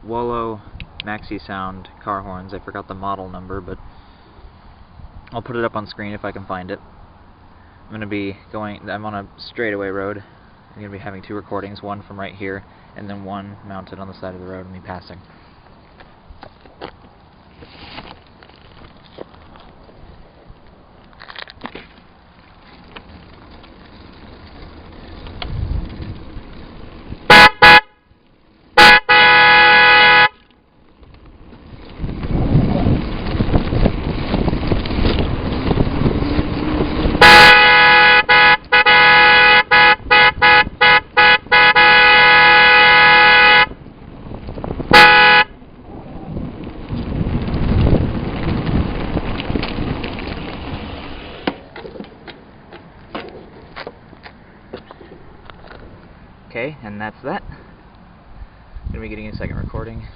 Wolo Maxi Sound car horns. I forgot the model number, but I'll put it up on screen if I can find it. I'm on a straightaway road. I'm going to be having two recordings, one from right here, and then one mounted on the side of the road and me passing. Okay, and that's that. I'm going to be getting a second recording.